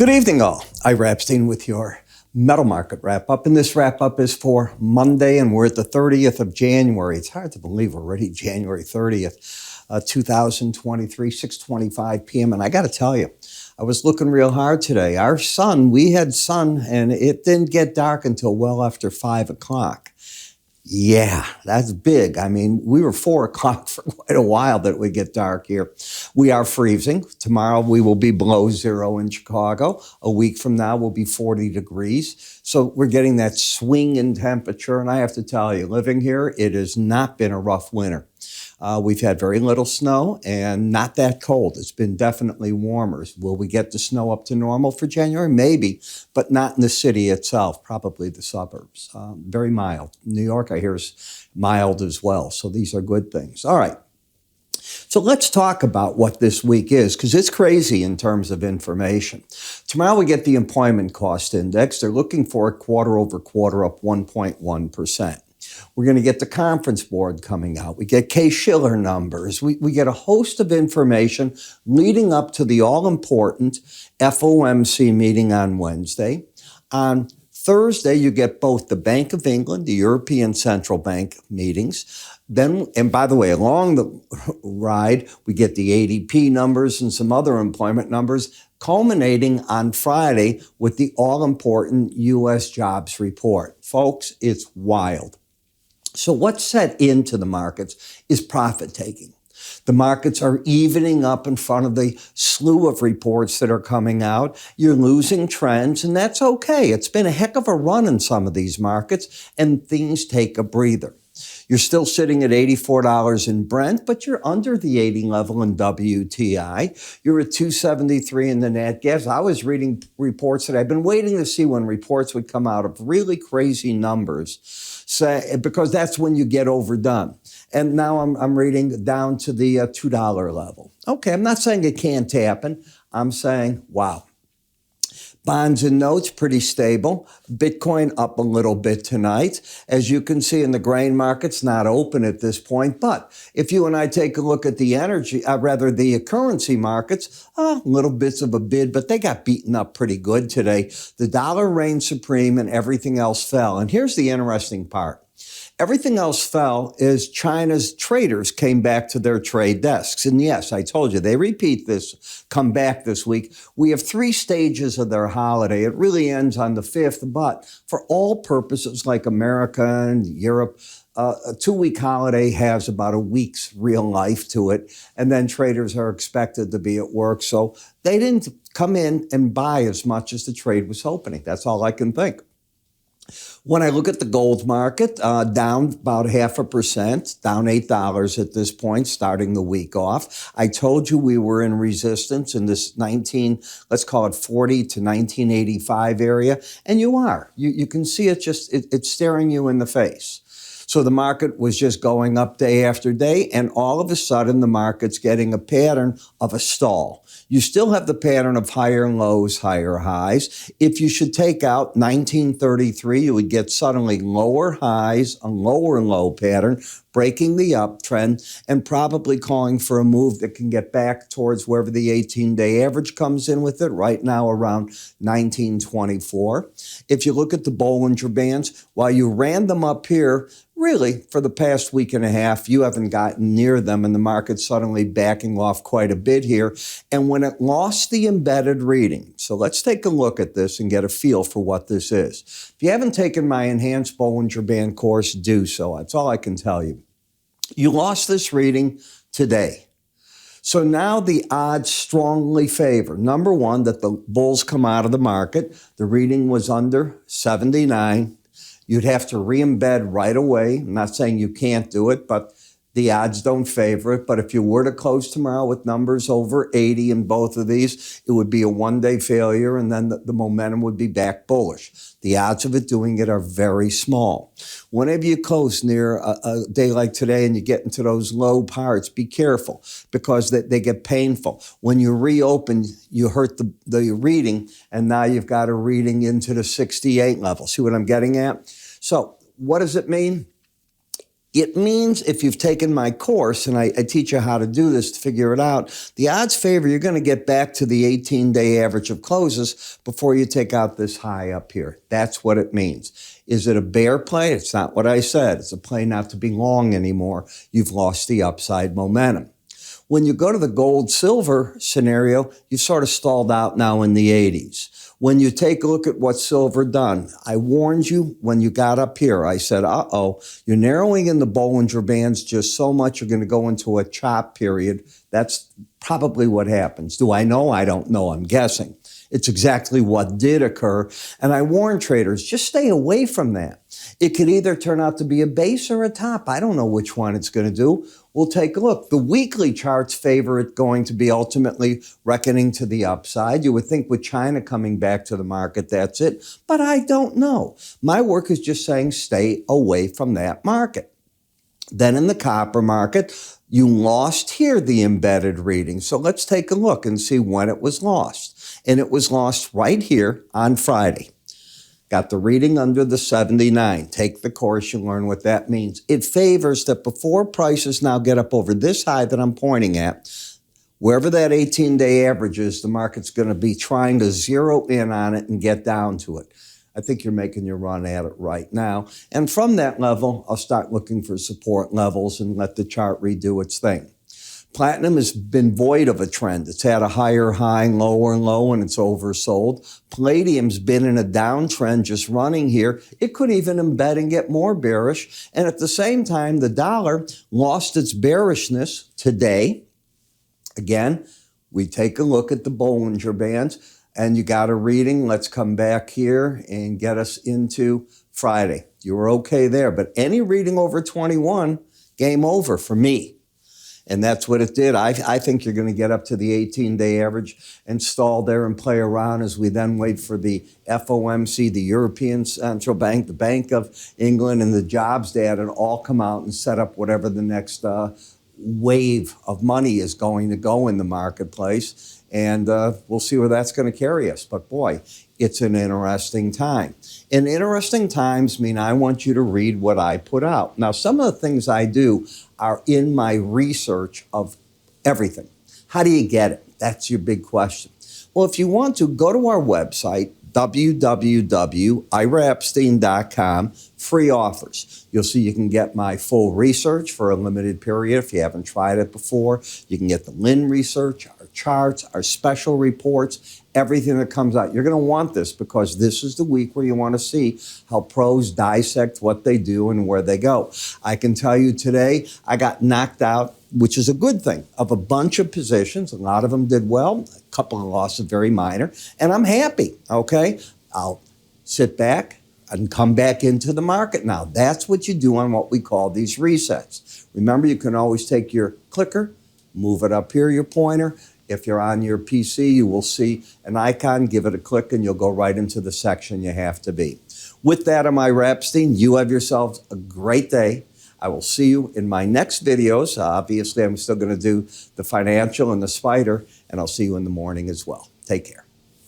Good evening, all. Ira Epstein with your metal market wrap-up, and this wrap-up is for Monday, and we're at the 30th of January. It's hard to believe we're already January 30th, 2023, 6:25 p.m., and I got to tell you, I was looking real hard today. We had sun, and it didn't get dark until well after 5 o'clock. Yeah, that's big. I mean, we were 4 o'clock for quite a while that it would get dark here. We are freezing. Tomorrow we will be below zero in Chicago. A week from now we'll be 40 degrees. So we're getting that swing in temperature. And I have to tell you, living here, it has not been a rough winter. We've had very little snow and not that cold. It's been definitely warmer. Will we get the snow up to normal for January? Maybe, but not in the city itself, probably the suburbs. Very mild. New York, I hear, is mild as well. So these are good things. All right. So let's talk about what this week is, because it's crazy in terms of information. Tomorrow we get the employment cost index. They're looking for it quarter over quarter up 1.1%. We're going to get the conference board coming out. We get Case-Shiller numbers. We get a host of information leading up to the all-important FOMC meeting on Wednesday. On Thursday, you get both the Bank of England, the European Central Bank meetings. Then, and by the way, along the ride, we get the ADP numbers and some other employment numbers, culminating on Friday with the all-important U.S. jobs report. Folks, it's wild. So what's set into the markets is profit taking. The markets are evening up in front of the slew of reports that are coming out. You're losing trends, and that's okay. It's been a heck of a run in some of these markets, and things take a breather. You're still sitting at $84 in Brent, but you're under the 80 level in WTI. You're at 273 in the nat gas. I was reading reports that I've been waiting to see when reports would come out of really crazy numbers, because that's when you get overdone. And now I'm reading down to the $2 level. Okay, I'm not saying it can't happen. I'm saying, wow. Bonds and notes, pretty stable. Bitcoin up a little bit tonight. As you can see in the grain markets, not open at this point. But if you and I take a look at the the currency markets, little bits of a bid, but they got beaten up pretty good today. The dollar reigned supreme and everything else fell. And here's the interesting part. Everything else fell as China's traders came back to their trade desks. And yes, I told you, they come back this week. We have 3 stages of their holiday. It really ends on the 5th, but for all purposes like America and Europe, a 2-week holiday has about a week's real life to it. And then traders are expected to be at work. So they didn't come in and buy as much as the trade was hoping. That's all I can think. When I look at the gold market, down about 0.5%, down $8 at this point, starting the week off. I told you we were in resistance in this let's call it 40 to 1985 area, and you are. You can see it it's staring you in the face. So the market was just going up day after day, and all of a sudden the market's getting a pattern of a stall. You still have the pattern of higher lows, higher highs. If you should take out 1933, you would get suddenly lower highs, a lower low pattern, breaking the uptrend, and probably calling for a move that can get back towards wherever the 18-day average comes in with it, right now around 1924. If you look at the Bollinger Bands, while you ran them up here, really, for the past week and a half, you haven't gotten near them, and the market's suddenly backing off quite a bit here. And when it lost the embedded reading, so let's take a look at this and get a feel for what this is. If you haven't taken my enhanced Bollinger Band course, do so. That's all I can tell you. You lost this reading today. So now the odds strongly favor, number one, that the bulls come out of the market. The reading was under 79. You'd have to re-embed right away. I'm not saying you can't do it, but the odds don't favor it. But if you were to close tomorrow with numbers over 80 in both of these, it would be a one-day failure, and then the momentum would be back bullish. The odds of it doing it are very small. Whenever you close near a day like today and you get into those low parts, be careful, because they get painful. When you reopen, you hurt the reading, and now you've got a reading into the 68 level. See what I'm getting at? So what does it mean? It means if you've taken my course, and I teach you how to do this to figure it out, the odds favor you're going to get back to the 18-day average of closes before you take out this high up here. That's what it means. Is it a bear play? It's not what I said. It's a play not to be long anymore. You've lost the upside momentum. When you go to the gold-silver scenario, you've sort of stalled out now in the 80s. When you take a look at what silver done, I warned you when you got up here. I said, uh-oh, you're narrowing in the Bollinger Bands just so much you're going to go into a chop period. That's probably what happens. Do I know? I don't know. I'm guessing. It's exactly what did occur. And I warn traders, just stay away from that. It could either turn out to be a base or a top. I don't know which one it's going to do. We'll take a look. The weekly charts favor it going to be ultimately reckoning to the upside. You would think with China coming back to the market, that's it. But I don't know. My work is just saying stay away from that market. Then in the copper market, you lost here the embedded reading. So let's take a look and see when it was lost. And it was lost right here on Friday. Got the reading under the 79. Take the course, you learn what that means. It favors that before prices now get up over this high that I'm pointing at, wherever that 18-day average is, the market's going to be trying to zero in on it and get down to it. I think you're making your run at it right now. And from that level, I'll start looking for support levels and let the chart redo its thing. Platinum has been void of a trend. It's had a higher high, lower low, and it's oversold. Palladium's been in a downtrend just running here. It could even embed and get more bearish. And at the same time, the dollar lost its bearishness today. Again, we take a look at the Bollinger Bands, and you got a reading. Let's come back here and get us into Friday. You were okay there, but any reading over 21, game over for me. And that's what it did. I think you're going to get up to the 18-day average and stall there and play around as we then wait for the FOMC, the European Central Bank, the Bank of England, and the jobs data to all come out and set up whatever the next wave of money is going to go in the marketplace. And we'll see where that's going to carry us. But boy, it's an interesting time. And interesting times mean I want you to read what I put out. Now, some of the things I do are in my research of everything. How do you get it? That's your big question. Well, if you want to, go to our website, www.iraepstein.com, free offers. You'll see you can get my full research for a limited period if you haven't tried it before. You can get the Linn research, our charts, our special reports, everything that comes out. You're going to want this because this is the week where you want to see how pros dissect what they do and where they go. I can tell you today, I got knocked out, which is a good thing, of a bunch of positions. A lot of them did well. A couple of losses, very minor. And I'm happy, okay? I'll sit back and come back into the market now. That's what you do on what we call these resets. Remember, you can always take your clicker, move it up here, your pointer. If you're on your PC, you will see an icon, give it a click, and you'll go right into the section you have to be. With that, I'm Ira Epstein. You have yourselves a great day. I will see you in my next videos. Obviously, I'm still going to do the financial and the spider, and I'll see you in the morning as well. Take care.